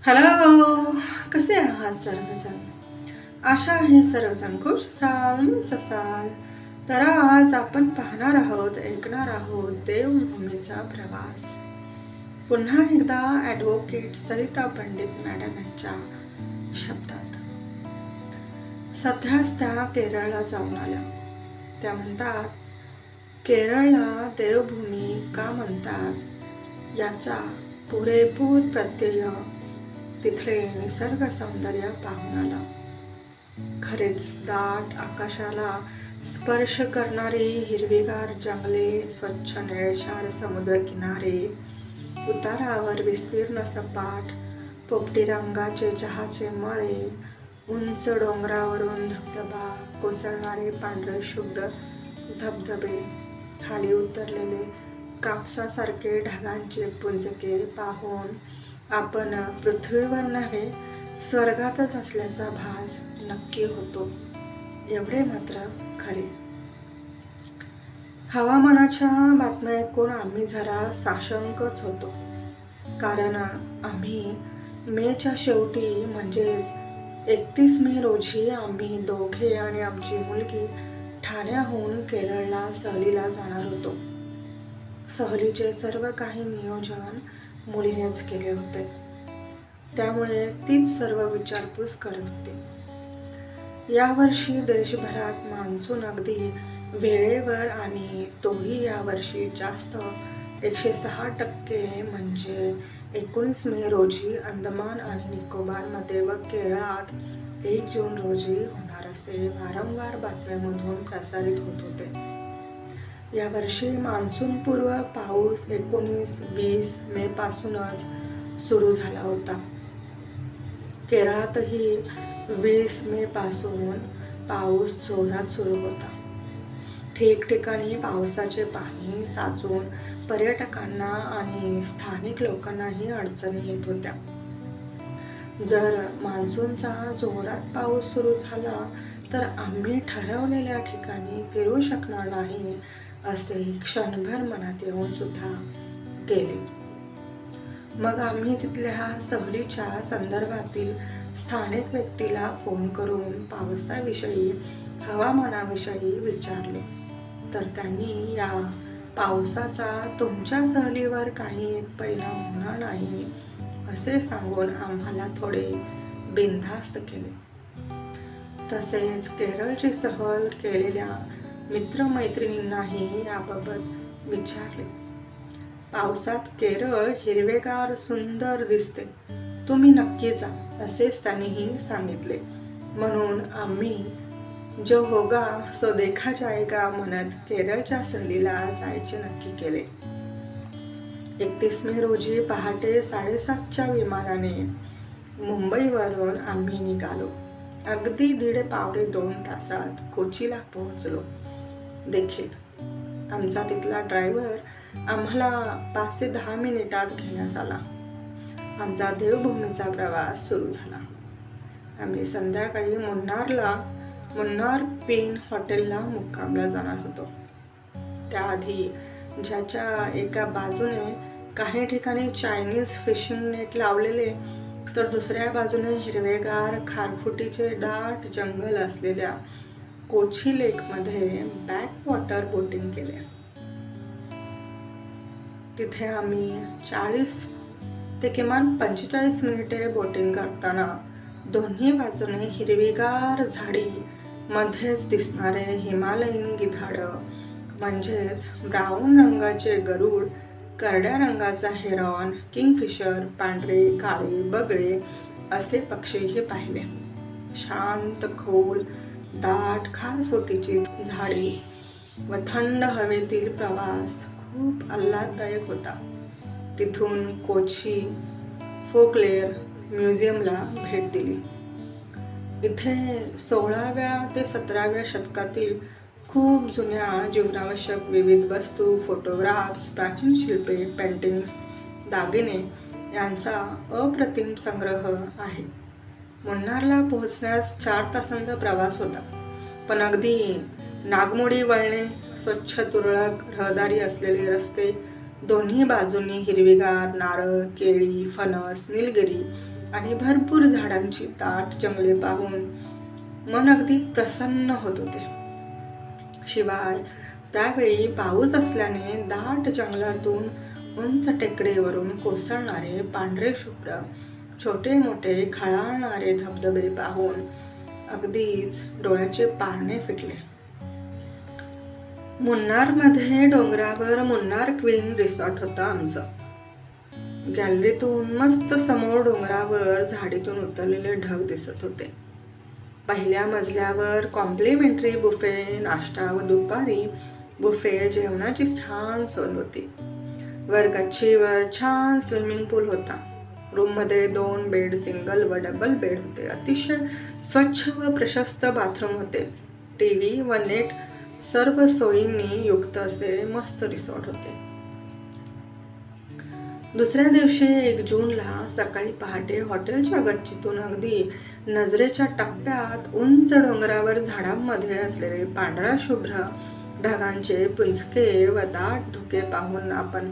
Hello, कसे आहात सर्वजण? आशा आहे सर्वजण खुश असाल, मस्त असाल. तर आज आपण पाहणार आहोत, ऐकणार आहोत देवभूमीचा प्रवास. पुन्हा एकदा ॲडव्होकेट सरिता पंडित मॅडम यांच्या शब्दात. सध्याच त्या केरळला जाऊन आल्या. त्या म्हणतात, केरळला देवभूमी का म्हणतात याचा पुरेपूर प्रत्यय तिथले निसर्ग सौंदर्य पाहून आला. खरेच दाट आकाशाला स्पर्श करणारी हिरवीगार जंगले, स्वच्छ निळेशार समुद्र किनारे, उतारावर विस्तीर्ण सपाट पोपटी रंगाचे चहाचे मळे, उंच डोंगरावरून धबधबा, कोसळणारे पांढरे शुभ्र धबधबे, खाली उतरलेले कापसासारखे ढगांचे पुंजके पाहून आपण पृथ्वीवर नव्हे स्वर्गातच असल्याचा भास नक्की होतो. एवढे मात्र खरे. हवामानाच्या बातम्या ऐकून आम्ही जरा साशंकच होतो. कारण आम्ही मेच्या शेवटी म्हणजेच 31 मे रोजी आम्ही दोघे आणि आमची मुलगी ठाण्याहून केरळला सहलीला जाणार होतो. सहलीचे सर्व काही नियोजन मुलीनेच केले होते. त्यामुळे तीच सर्व विचारपूस करत होती. यावर्षी देशभरात मान्सून अगदी वेळेवर आणि तोही यावर्षी जास्त 106% म्हणजे 19 मे रोजी अंदमान आणि निकोबारमध्ये व केरळात 1 जून रोजी होणार असे वारंवार बातम्यांमधून प्रसारित होत होते. यावर्षी मान्सूनपूर्व पाऊस 19-20 मे पासूनच सुरू झाला होता. केरळातही 20 मे पासून पाऊस जोरात सुरू होता. ठिकठिकाणी पावसाचे पाणी साचून पर्यटकांना आणि स्थानिक लोकांनाही अडचणी येत होत्या. जर मान्सूनचा जोरात पाऊस सुरू झाला तर आम्ही ठरवलेल्या ठिकाणी फिरू शकणार नाही असे क्षणभर मनात येऊन सुद्धा गेले. मग आम्ही तिथल्या सहलीच्या संदर्भातील स्थानिक व्यक्तीला फोन करून पावसाविषयी, हवामानाविषयी विचारले. तर त्यांनी या पावसाचा तुमच्या सहलीवर काही परिणाम होणार नाही असे सांगून आम्हाला थोडे बिनधास्त केले. तसेच केरळची सहल केलेल्या मित्रमैत्रिणींनाही याबाबत विचारले. पावसात केरळ हिरवेगार सुंदर दिसते, तुम्ही नक्की जा असेच त्यांनीही सांगितले. म्हणून आम्ही जो होगा सो देखा जाएगा म्हणत केरळच्या सहलीला जायचे नक्की केले. 31 मे रोजी पहाटे 7:30च्या विमानाने मुंबईवरून आम्ही निघालो. अगदी 1.5-2 तासात कोचीला पोहोचलो. देखील आमचा तिथला ड्रायव्हर आम्हाला 5 ते 10 मिनिटात घेण्यास आला. आमचा देवभूमीचा प्रवास सुरू झाला. आम्ही संध्याकाळी मुन्नार पिन हॉटेलला मुक्कामला जाणार होतो. त्याआधी ज्याच्या एका बाजूने काही ठिकाणी चायनीज फिशिंग नेट लावलेले तर दुसऱ्या बाजूने हिरवेगार खारफुटीचे दाट जंगल असलेल्या कोची लेकमध्ये बॅकवॉटर बोटिंग केले. तिथे आम्ही 40 ते किमान 45 मिनिटे बोटिंग करताना दोन्ही बाजूने हिरवीगार झाडी, मध्येच दिसणारे हिमालयीन गिधाडं म्हणजेच ब्राऊन रंगाचे गरुड, करड्या रंगाचा हेरॉन, किंगफिशर, पांढरे, काळे, बगळे असे पक्षीही पाहिले. शांत खोल दाट खारफुटीची झाडी व थंड हवेतील प्रवास खूप आल्हाददायक होता. तिथून कोची फोकलेअर म्युझियमला भेट दिली. इथे 16व्या ते 17व्या शतकातील खूप जुन्या जीवनावश्यक विविध वस्तू, फोटोग्राफ्स, प्राचीन शिल्पे, पेंटिंग्स, दागिने यांचा अप्रतिम संग्रह आहे. मुन्नारला पोहोचण्यास 4 तासांचा प्रवास होता. पण अगदी नागमोडी वळणे, स्वच्छ तुरळक रहदारी असलेले रस्ते, दोन्ही बाजूंनी हिरवीगार नारळ, केळी, फणस, निलगिरी आणि भरपूर झाडांची दाट जंगले पाहून मन अगदी प्रसन्न होत होते. शिवाय त्यावेळी पाऊस असल्याने दाट जंगलातून उंच टेकडीवरून कोसळणारे पांढरे शुभ्र छोटे मोठे खळाळणारे धबधबे पाहून अगदीच डोळ्याचे पारणे फिटले. मुन्नारमध्ये डोंगरावर मुन्नार क्वीन रिसॉर्ट होतं आमचं. गॅलरीतून मस्त समोर डोंगरावर झाडीतून उतरलेले ढग दिसत होते. पहिल्या मजल्यावर कॉम्प्लिमेंटरी बुफे नाश्ता व दुपारी बुफे जेवणाची छान सोय होती. वर गच्चीवर छान स्विमिंग पूल होता. रूममध्ये 2 बेड, सिंगल व डबल बेड होते. अतिशय स्वच्छ व प्रशस्त बाथरूम होते. टीव्ही व नेट सर्व सोयींनी युक्त असे मस्त रिसॉर्ट होते. दुसऱ्या दिवशी 1 जूनला सकाळी पहाटे हॉटेलच्या गच्चीतून अगदी नजरेच्या टप्प्यात उंच डोंगरावर झाडांमध्ये असलेले पांढरा शुभ्र ढगांचे पुंजके व दाट धुके पाहून आपण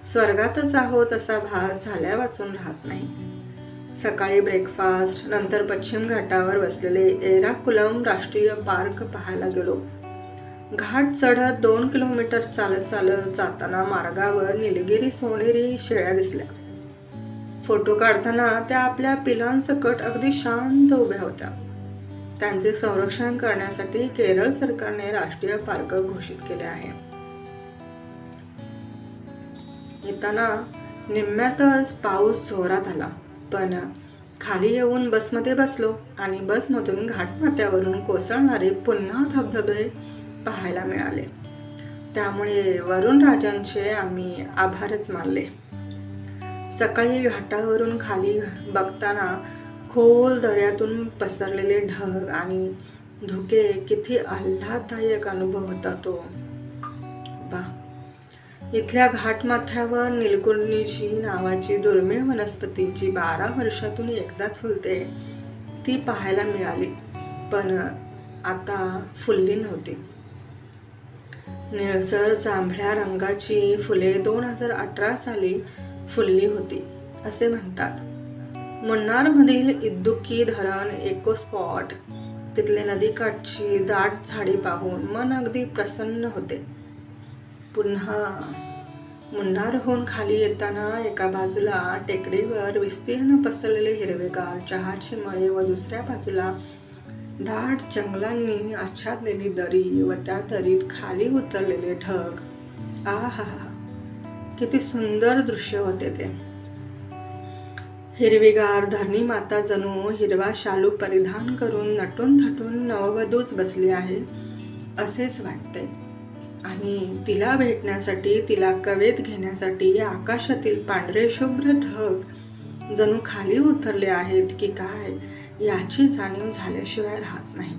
स्वर्गातच आहोत असा भास झाल्या वाचून राहत नाही. सकाळी ब्रेकफास्ट नंतर पश्चिम घाटावर वसलेले एराकुलम राष्ट्रीय पार्क पाहायला गेलो. घाट चढत 2 किलोमीटर चालत चालत जाताना मार्गावर निलगिरी सोनेरी शेळ्या दिसल्या. फोटो काढताना त्या आपल्या पिलांसकट अगदी शांत उभ्या होत्या. त्यांचे संरक्षण करण्यासाठी केरळ सरकारने राष्ट्रीय पार्क घोषित केले आहे. येताना निम्म्यातच पाऊस जोरात आला, पण खाली येऊन बसमध्ये बसलो आणि बसमधून घाटमाथ्यावरून कोसळणारे पुन्हा धबधबे पाहायला मिळाले. त्यामुळे वरुण राजांचे आम्ही आभारच मानले. सकाळी घाटावरून खाली बघताना खोल दऱ्यातून पसरलेले ढग आणि धुके किती आल्हाददायक अनुभव होता तो. इथल्या घाटमाथ्यावर निलकुर्णीची नावाची दुर्मिळ वनस्पती जी 12 वर्षातून एकदाच फुलते ती पाहायला मिळाली, पण आता फुलली नव्हती. निळसर जांभळ्या रंगाची फुले 2018 साली फुलली होती असे म्हणतात. मुन्नारमधील इदुक्की धरण इको स्पॉट, तिथले नदीकाठची दाट झाडी पाहून मन अगदी प्रसन्न होते. पुन्हा मुन्नारहून खाली येताना एका बाजूला टेकडीवर विस्तीर्ण पसरलेले हिरवेगार चहाची मळे व दुसऱ्या बाजूला दाट जंगलांनी आच्छादलेली दरी व त्या दरीत खाली उतरलेले ढग. आहा, किती सुंदर दृश्य होते ते. हिरवीगार धरणी माता जणू हिरवा शालू परिधान करून नटून थटून नववधूच बसली आहे असेच वाटते. आणि तिला भेटण्यासाठी, तिला कवेत घेण्यासाठी आकाशातील पांढरे शुभ्र ढग जणू खाली उतरले आहेत की काय याची जाणीव झाल्याशिवाय राहत नाही.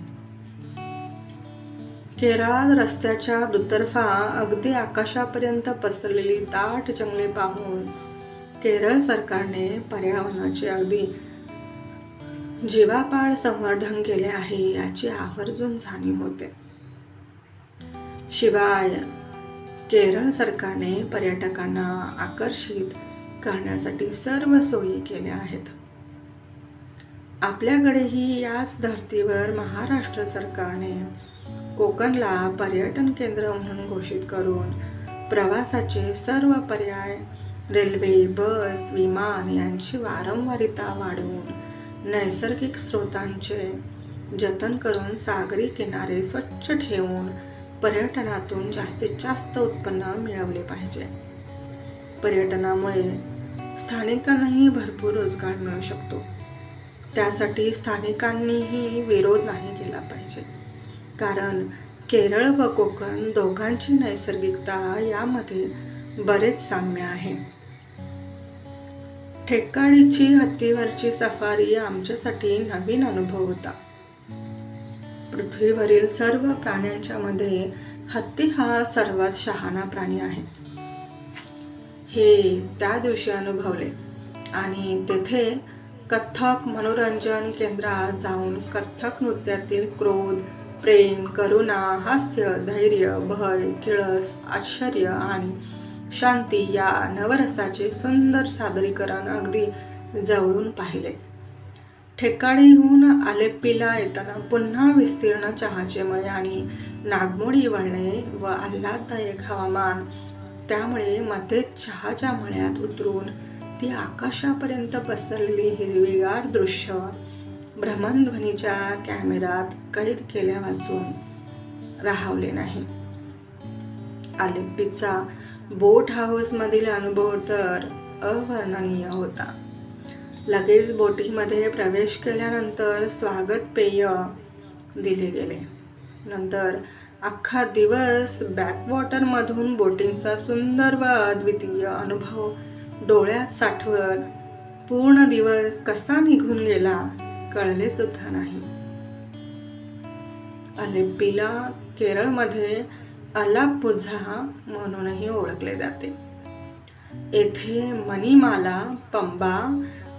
केरळात रस्त्याच्या दुतर्फा अगदी आकाशापर्यंत पसरलेली दाट जंगले पाहून केरळ सरकारने पर्यावरणाचे अगदी जीवापाड संवर्धन केले आहे याची आवर्जून जाणीव होते. शिवाय केरळ सरकारने पर्यटकांना आकर्षित करण्यासाठी सर्व सोयी केल्या आहेत. आपल्याकडेही याच धर्तीवर महाराष्ट्र सरकारने कोकणला पर्यटन केंद्र म्हणून घोषित करून प्रवासाचे सर्व पर्याय रेल्वे, बस, विमान यांची वारंवारिता वाढवून नैसर्गिक स्रोतांचे जतन करून सागरी किनारे स्वच्छ ठेवून पर्यटनातून जास्तीत जास्त उत्पन्न मिळवले पाहिजे. पर्यटनामुळे स्थानिकांनाही भरपूर रोजगार मिळू शकतो. त्यासाठी स्थानिकांनीही विरोध नाही केला पाहिजे, कारण केरळ व कोकण दोघांची नैसर्गिकता यामध्ये बरेच साम्य आहे. ठेकाडीची हत्तीवरची सफारी आमच्यासाठी नवीन अनुभव होता. पृथ्वीवरील सर्व प्राण्यांच्या मध्ये हत्ती हा सर्वात शहाणा प्राणी आहे हे त्या दिवशी अनुभवले आणि तेथे कथ्थक मनोरंजन केंद्रात जाऊन कथ्थक नृत्यातील क्रोध, प्रेम, करुणा, हास्य, धैर्य, भय, किळस, आश्चर्य आणि शांती या नवरसाचे सुंदर सादरीकरण अगदी जवळून पाहिले. ठेकाडीहून आलेप्पीला येताना पुन्हा विस्तीर्ण चहाचे मळे आणि नागमोडी वळणे व आल्हाददायक हवामान, त्यामुळे मध्येच चहाच्या मळ्यात उतरून ती आकाशापर्यंत पसरलेली हिरवीगार दृश्य भ्रमणध्वनीच्या कॅमेऱ्यात कैद केल्या वाचून राहवले नाही. आलेप्पीचा बोट हाऊस मधील अनुभव तर अवर्णनीय होता. लगेच बोटीमध्ये प्रवेश केल्यानंतर स्वागत पेय दिले गेले. नंतर अख्खा दिवस बॅकवॉटर मधून बोटिंगचा सुंदर व अद्वितीय अनुभव डोळ्यात साठवत पूर्ण दिवस कसा निघून गेला कळले सुद्धा नाही. आलेप्पीला केरळमध्ये अलाप्पुझा म्हणूनही ओळखले जाते. येथे मणिमाला, पंबा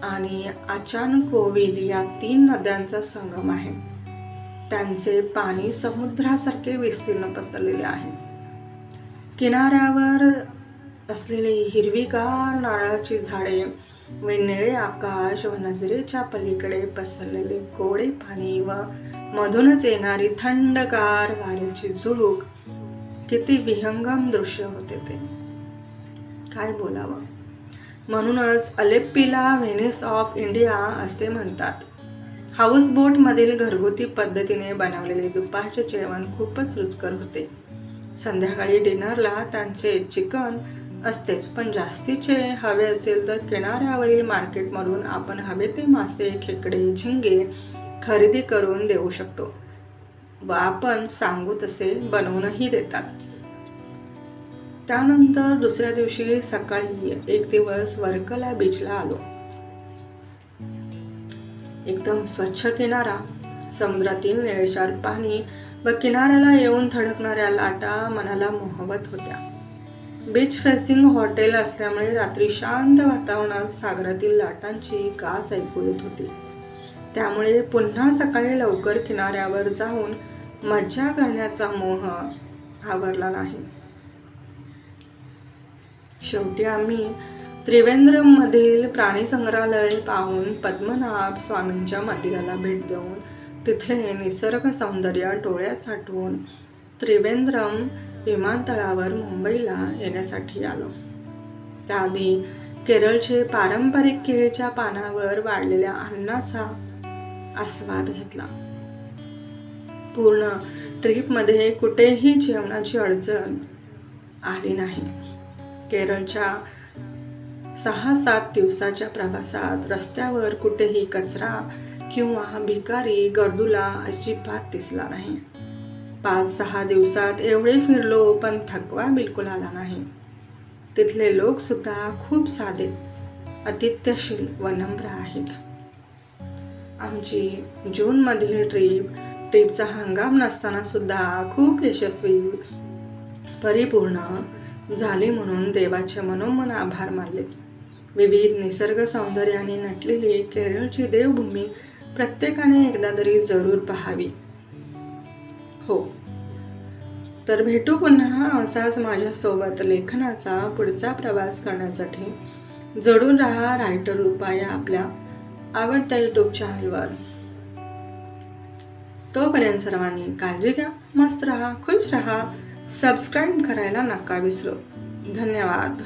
आणि आचानकोविल या 3 नद्यांचा संगम आहे. त्यांचे पाणी समुद्रासारखे विस्तीर्ण पसरलेले आहे. किनाऱ्यावर असलेली हिरवीगार नारळाची झाडे व निळे आकाश व नजरेच्या पलीकडे पसरलेले गोडे पाणी व मधूनच येणारी थंडगार वाऱ्याची झुळूक, किती विहंगम दृश्य होते ते, काय बोलावं. म्हणूनच अलेप्पीला व्हेनिस ऑफ इंडिया असे म्हणतात. हाऊसबोट मधील घरगुती पद्धतीने बनवलेले दुपारचे जेवण खूपच रुचकर होते. संध्याकाळी डिनरला त्यांचे चिकन असतेच, पण जास्तीचे हवे असेल तर किनाऱ्यावरील मार्केटमधून आपण हवे ते मासे, खेकडे, झिंगे खरेदी करून देऊ शकतो व आपण सांगू तसे बनवूनही देतात. त्यानंतर दुसऱ्या दिवशी सकाळी एक दिवस वर्कला बीचला आलो. एकदम स्वच्छ किनारा, समुद्रातील निळेशार पाणी व किनाऱ्याला येऊन थडकणाऱ्या लाटा मनाला मोहवत होत्या. बीच फेसिंग हॉटेल असल्यामुळे रात्री शांत वातावरणात सागरातील लाटांची गाज ऐकू येत होती. त्यामुळे पुन्हा सकाळी लवकर किनाऱ्यावर जाऊन मज्जा करण्याचा मोह आवरला नाही. शेवटी आम्ही त्रिवेंद्रममधील प्राणी संग्रहालय पाहून पद्मनाभ स्वामींच्या मंदिराला भेट देऊन तिथले निसर्ग सौंदर्य डोळ्यात साठवून त्रिवेंद्रम विमानतळावर मुंबईला येण्यासाठी आलो. त्याआधी केरळचे पारंपरिक केळीच्या पानावर वाढलेल्या अन्नाचा आस्वाद घेतला. पूर्ण ट्रिपमध्ये कुठेही जेवणाची अडचण आली नाही. केरळच्या 6-7 दिवसाच्या प्रवासात रस्त्यावर कुठेही कचरा किंवा भिकारी गर्दूला अजिबात दिसला नाही. 5-6 दिवसात एवढे फिरलो पण थकवा बिलकुल आला नाही. तिथले लोक सुद्धा खूप साधे, अतिथ्यशील व नम्र आहेत. आमची जूनमधील ट्रिपचा हंगाम नसताना सुद्धा खूप यशस्वी, परिपूर्ण झाली म्हणून देवाचे मनोमन आभार मानले. विविध निसर्ग सौंदर्याने नटलेली केरळची देवभूमी प्रत्येकाने एकदा तरी जरूर पाहावी. हो, तर भेटू पुन्हा असाच माझ्यासोबत लेखनाचा पुढचा प्रवास करण्यासाठी. जोडून राहा रायटर रूपा या आपल्या आवडत्या यूट्यूब चॅनलवर. तोपर्यंत सर्वांनी काळजी घ्या, मस्त राहा, खुश राहा. सबस्क्राईब करायला नका विसरू. धन्यवाद.